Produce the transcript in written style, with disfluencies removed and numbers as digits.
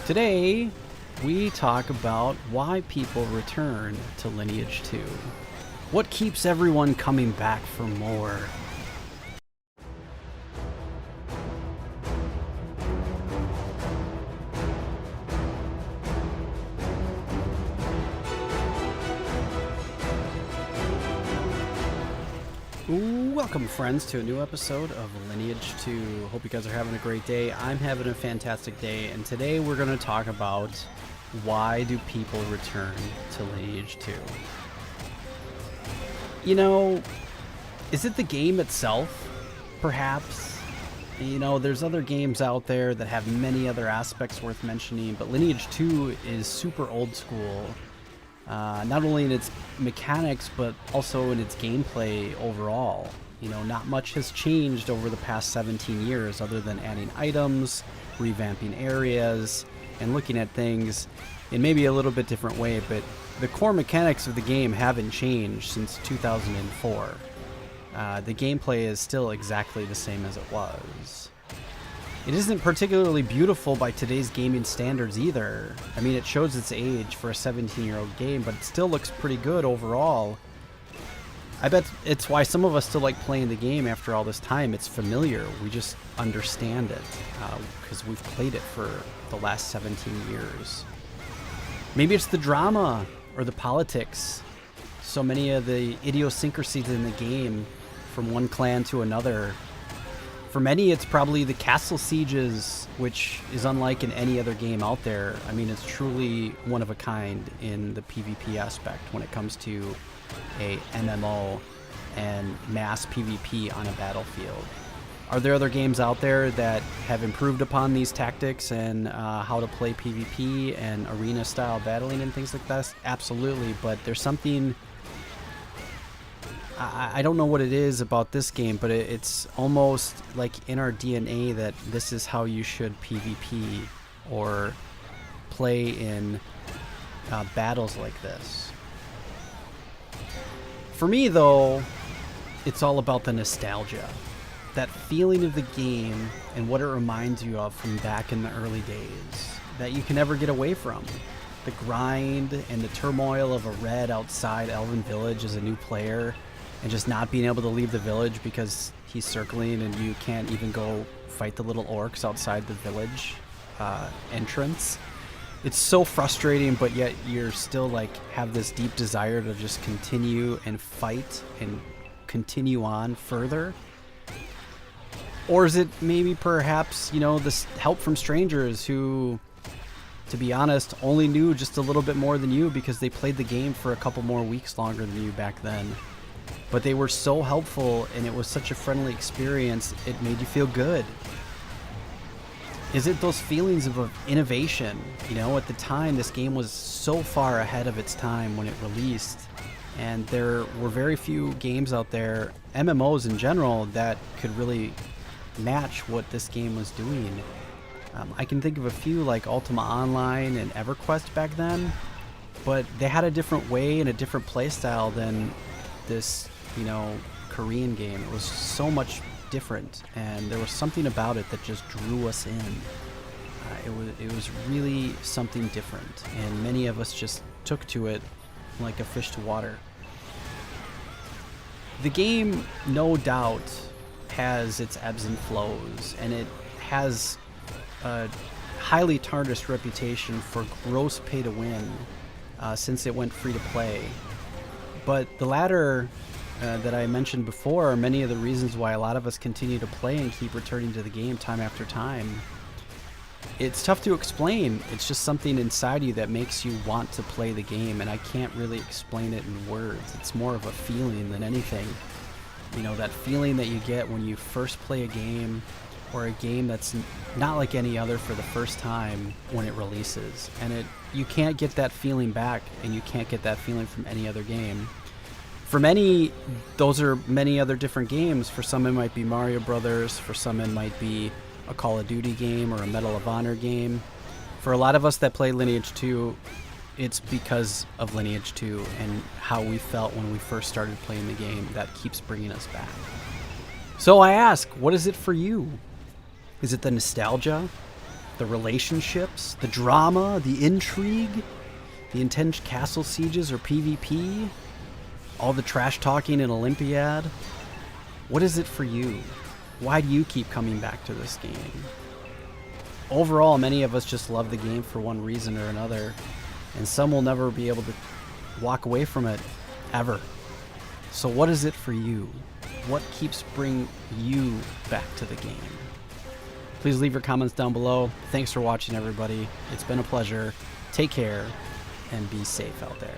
Today, we talk about why people return to Lineage 2. What keeps everyone coming back for more? Welcome, friends, to a new episode of Lineage 2. Hope you guys are having a great day. I'm having a fantastic day, and today we're going to talk about why do people return to Lineage 2. You know, is it the game itself? Perhaps. You know, there's other games out there that have many other aspects worth mentioning, but Lineage 2 is super old school. Not only in its mechanics, but also in its gameplay overall. You know, not much has changed over the past 17 years other than adding items, revamping areas, and looking at things in maybe a little bit different way, but the core mechanics of the game haven't changed since 2004. The gameplay is still exactly the same as it was. It isn't particularly beautiful by today's gaming standards either. I mean, it shows its age for a 17-year-old game, but it still looks pretty good overall. I bet it's why some of us still like playing the game after all this time. It's familiar. We just understand it because we've played it for the last 17 years. Maybe it's the drama or the politics. So many of the idiosyncrasies in the game from one clan to another. For many, it's probably the castle sieges, which is unlike in any other game out there. I mean, it's truly one of a kind in the PvP aspect when it comes to a MMO and mass PvP on a battlefield. Are there other games out there that have improved upon these tactics and how to play PvP and arena-style battling and things like that? Absolutely, but there's something... I don't know what it is about this game, but it's almost like in our DNA that this is how you should PvP or play in battles like this. For me, though, it's all about the nostalgia. That feeling of the game and what it reminds you of from back in the early days that you can never get away from. The grind and the turmoil of a red outside Elven Village as a new player, and just not being able to leave the village because he's circling and you can't even go fight the little orcs outside the village entrance. It's so frustrating, but yet you're still like have this deep desire to just continue and fight and continue on further. Or is it maybe perhaps, you know, this help from strangers who, to be honest, only knew just a little bit more than you because they played the game for a couple more weeks longer than you back then. But they were so helpful, and it was such a friendly experience, it made you feel good. Is it those feelings of innovation? You know, at the time, this game was so far ahead of its time when it released, and there were very few games out there, MMOs in general, that could really match what this game was doing. I can think of a few like Ultima Online and EverQuest back then, but they had a different way and a different playstyle than this, you know, Korean game. It was so much different, and there was something about it that just drew us in. It was really something different, and many of us just took to it like a fish to water. The game, no doubt, has its ebbs and flows, and it has a highly tarnished reputation for gross pay to win since it went free to play. But the latter that I mentioned before are many of the reasons why a lot of us continue to play and keep returning to the game time after time. It's tough to explain. It's just something inside you that makes you want to play the game, and I can't really explain it in words. It's more of a feeling than anything. You know, that feeling that you get when you first play a game, or a game that's not like any other for the first time when it releases. And you can't get that feeling back, and you can't get that feeling from any other game. For many, those are many other different games. For some, it might be Mario Brothers. For some, it might be a Call of Duty game or a Medal of Honor game. For a lot of us that play Lineage 2, it's because of Lineage 2 and how we felt when we first started playing the game that keeps bringing us back. So I ask, what is it for you? Is it the nostalgia? The relationships, the drama, the intrigue, the intense castle sieges or PvP, all the trash talking in Olympiad. What is it for you? Why do you keep coming back to this game? Overall, many of us just love the game for one reason or another, and some will never be able to walk away from it ever. So what is it for you? What keeps bringing you back to the game? Please leave your comments down below. Thanks for watching, everybody. It's been a pleasure. Take care and be safe out there.